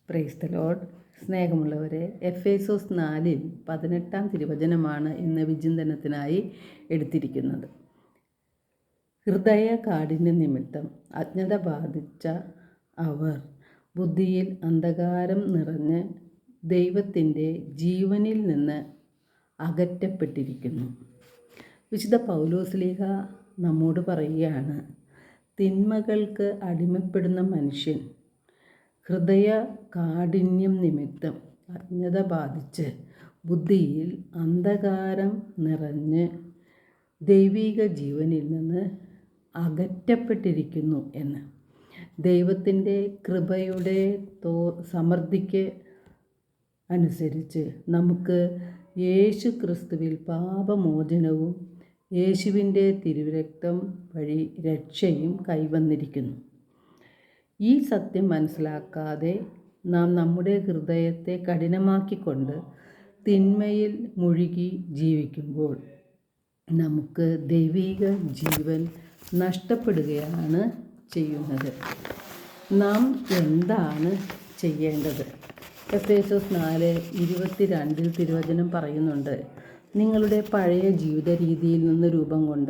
Praise the Lord. സ്നേഹമുള്ളവരെ, എഫേസോസ് 4:18 തിരുവചനമാണ് ഇന്ന് വിചിന്തനത്തിനായി എടുത്തിരിക്കുന്നത്. ഹൃദയ കാഠിന്യ നിമിത്തം അജ്ഞത ബാധിച്ച അവർ ബുദ്ധിയിൽ അന്ധകാരം നിറഞ്ഞ് ദൈവത്തിൻ്റെ ജീവനിൽ നിന്ന് അകറ്റപ്പെട്ടിരിക്കുന്നു. വിശുദ്ധ പൗലോസ്ലീഹ നമ്മോട് പറയുകയാണ്, തിന്മകൾക്ക് അടിമപ്പെടുന്ന മനുഷ്യൻ ഹൃദയ കാഠിന്യം നിമിത്തം അജ്ഞത ബാധിച്ച് ബുദ്ധിയിൽ അന്ധകാരം നിറഞ്ഞ് ദൈവിക ജീവനിൽ നിന്ന് അകറ്റപ്പെട്ടിരിക്കുന്നു എന്ന്. ദൈവത്തിൻ്റെ കൃപയുടെ സമൃദ്ധിക്ക് അനുസരിച്ച് നമുക്ക് യേശു ക്രിസ്തുവിൽ പാപമോചനവും യേശുവിൻ്റെ തിരുരക്തം വഴി രക്ഷയും കൈവന്നിരിക്കുന്നു. ഈ സത്യം മനസ്സിലാക്കാതെ നാം നമ്മുടെ ഹൃദയത്തെ കഠിനമാക്കിക്കൊണ്ട് തിന്മയിൽ മുഴുകി ജീവിക്കുമ്പോൾ നമുക്ക് ദൈവിക ജീവൻ നഷ്ടപ്പെടുകയാണ് ചെയ്യുന്നത്. നാം എന്താണ് ചെയ്യേണ്ടത്? എഫേസോസ് 4:22 തിരുവചനം പറയുന്നുണ്ട്, നിങ്ങളുടെ പഴയ ജീവിത രീതിയിൽ നിന്ന് രൂപം കൊണ്ട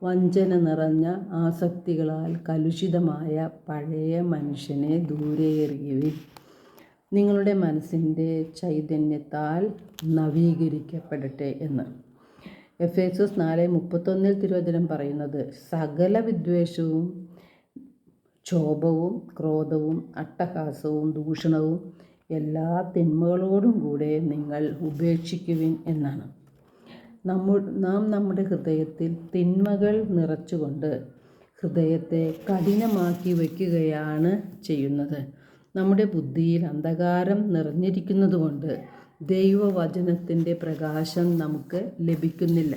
വഞ്ചന നിറഞ്ഞ ആസക്തികളാൽ കലുഷിതമായ പഴയ മനുഷ്യനെ ദൂരെ എറിയുവിൻ. നിങ്ങളുടെ മനസ്സിൻ്റെ ചൈതന്യത്താൽ നവീകരിക്കപ്പെടട്ടെ എന്ന്. എഫേസോസ് 4:31 തിരുവചനം പറയുന്നത്, സകല വിദ്വേഷവും ക്ഷോഭവും ക്രോധവും അട്ടഹാസവും ദൂഷണവും എല്ലാ തിന്മകളോടും കൂടെ നിങ്ങൾ ഉപേക്ഷിക്കുവിൻ എന്നാണ്. നാം നമ്മുടെ ഹൃദയത്തിൽ തിന്മകൾ നിറച്ചുകൊണ്ട് ഹൃദയത്തെ കഠിനമാക്കി വയ്ക്കുകയാണ് ചെയ്യുന്നത്. നമ്മുടെ ബുദ്ധിയിൽ അന്ധകാരം നിറഞ്ഞിരിക്കുന്നതുകൊണ്ട് ദൈവവചനത്തിൻ്റെ പ്രകാശം നമുക്ക് ലഭിക്കുന്നില്ല.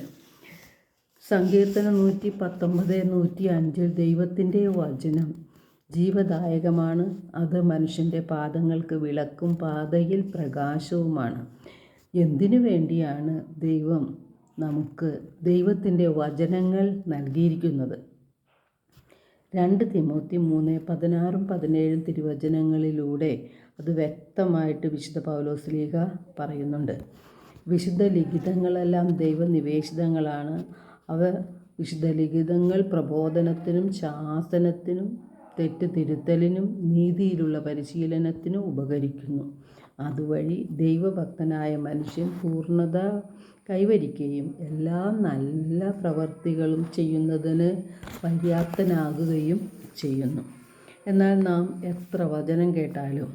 സങ്കീർത്തനം 119:105 ദൈവത്തിൻ്റെ വചനം ജീവദായകമാണ്, അത് മനുഷ്യൻ്റെ പാദങ്ങൾക്ക് വിളക്കും പാതയിൽ പ്രകാശവുമാണ്. എന്തിനു വേണ്ടിയാണ് ദൈവം നമുക്ക് ദൈവത്തിൻ്റെ വചനങ്ങൾ നൽകിയിരിക്കുന്നത്? 2 തിമോത്തി 3:16-17 തിരുവചനങ്ങളിലൂടെ അത് വ്യക്തമായിട്ട് വിശുദ്ധ പൗലോസ്ലീഹ പറയുന്നുണ്ട്. വിശുദ്ധ ലിഖിതങ്ങളെല്ലാം ദൈവനിവേശിതങ്ങളാണ്. അവ വിശുദ്ധ ലിഖിതങ്ങൾ പ്രബോധനത്തിനും ശാസനത്തിനും തെറ്റ് തിരുത്തലിനും നീതിയിലുള്ള പരിശീലനത്തിനും ഉപകരിക്കുന്നു. അതുവഴി ദൈവഭക്തനായ മനുഷ്യൻ പൂർണ്ണത കൈവരിക്കുകയും എല്ലാ നല്ല പ്രവർത്തികളും ചെയ്യുന്നതിന് പര്യാപ്തനാകുകയും ചെയ്യുന്നു. എന്നാൽ നാം എത്ര വചനം കേട്ടാലും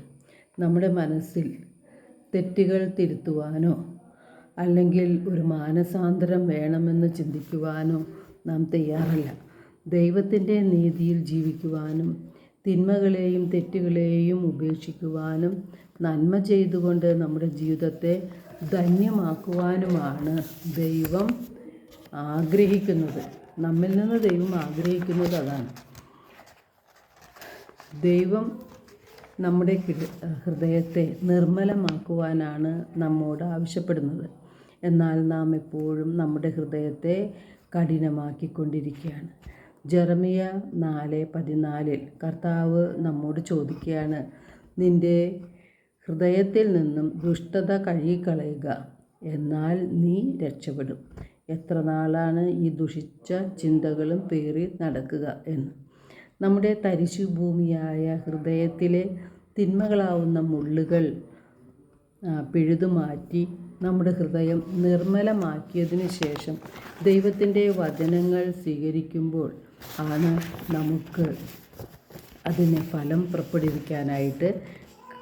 നമ്മുടെ മനസ്സിൽ തെറ്റുകൾ തിരുത്തുവാനോ അല്ലെങ്കിൽ ഒരു മാനസാന്തരം വേണമെന്ന് ചിന്തിക്കുവാനോ നാം തയ്യാറല്ല. ദൈവത്തിൻ്റെ നീതിയിൽ ജീവിക്കുവാനും തിന്മകളെയും തെറ്റുകളെയും ഉപേക്ഷിക്കുവാനും നന്മ ചെയ്തുകൊണ്ട് നമ്മുടെ ജീവിതത്തെ ധന്യമാക്കുവാനുമാണ് ദൈവം ആഗ്രഹിക്കുന്നത്. നമ്മിൽ നിന്ന് ദൈവം ആഗ്രഹിക്കുന്നത് അതാണ്. ദൈവം നമ്മുടെ ഹൃദയത്തെ നിർമ്മലമാക്കുവാനാണ് നമ്മോട് ആവശ്യപ്പെടുന്നത്. എന്നാൽ നാം എപ്പോഴും നമ്മുടെ ഹൃദയത്തെ കഠിനമാക്കിക്കൊണ്ടിരിക്കുകയാണ്. ജെറമിയ 4:14 കർത്താവ് നമ്മോട് ചോദിക്കുകയാണ്, നിൻ്റെ ഹൃദയത്തിൽ നിന്നും ദുഷ്ടത കഴുകിക്കളയുക, എന്നാൽ നീ രക്ഷപ്പെടും. എത്ര നാളാണ് ഈ ദുഷിച്ച ചിന്തകളും പേറി നടക്കുക എന്ന്. നമ്മുടെ തരിശുഭൂമിയായ ഹൃദയത്തിലെ തിന്മകളാവുന്ന മുള്ളുകൾ പിഴുതുമാറ്റി നമ്മുടെ ഹൃദയം നിർമ്മലമാക്കിയതിന് ശേഷം ദൈവത്തിൻ്റെ വചനങ്ങൾ സ്വീകരിക്കുമ്പോൾ ആണ് നമുക്ക് അതിന് ഫലം പുറപ്പെടുവിക്കാനായിട്ട്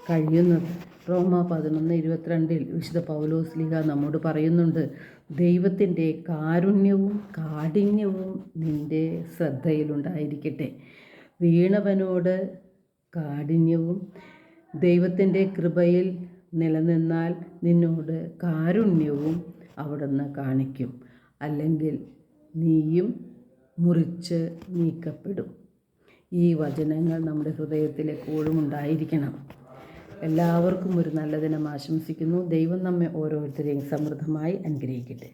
കഴിയുന്നത്. റോമ 11:22 വിശുദ്ധ പൗലോസ്ലീഹ നമ്മോട് പറയുന്നുണ്ട്, ദൈവത്തിൻ്റെ കാരുണ്യവും കാഠിന്യവും നിൻ്റെ ശ്രദ്ധയിലുണ്ടായിരിക്കട്ടെ. വീണവനോട് കാഠിന്യവും ദൈവത്തിൻ്റെ കൃപയിൽ നിലനിന്നാൽ നിന്നോട് കാരുണ്യവും അവിടുന്ന് കാണിക്കും, അല്ലെങ്കിൽ നീയും മുറിച്ച് നീക്കപ്പെടും. ഈ വചനങ്ങൾ നമ്മുടെ ഹൃദയത്തിൽ എപ്പോഴും ഉണ്ടായിരിക്കണം. എല്ലാവർക്കും ഒരു നല്ല ദിനം ആശംസിക്കുന്നു. ദൈവം നമ്മെ ഓരോരുത്തരെയും സമൃദ്ധമായി അനുഗ്രഹിക്കട്ടെ.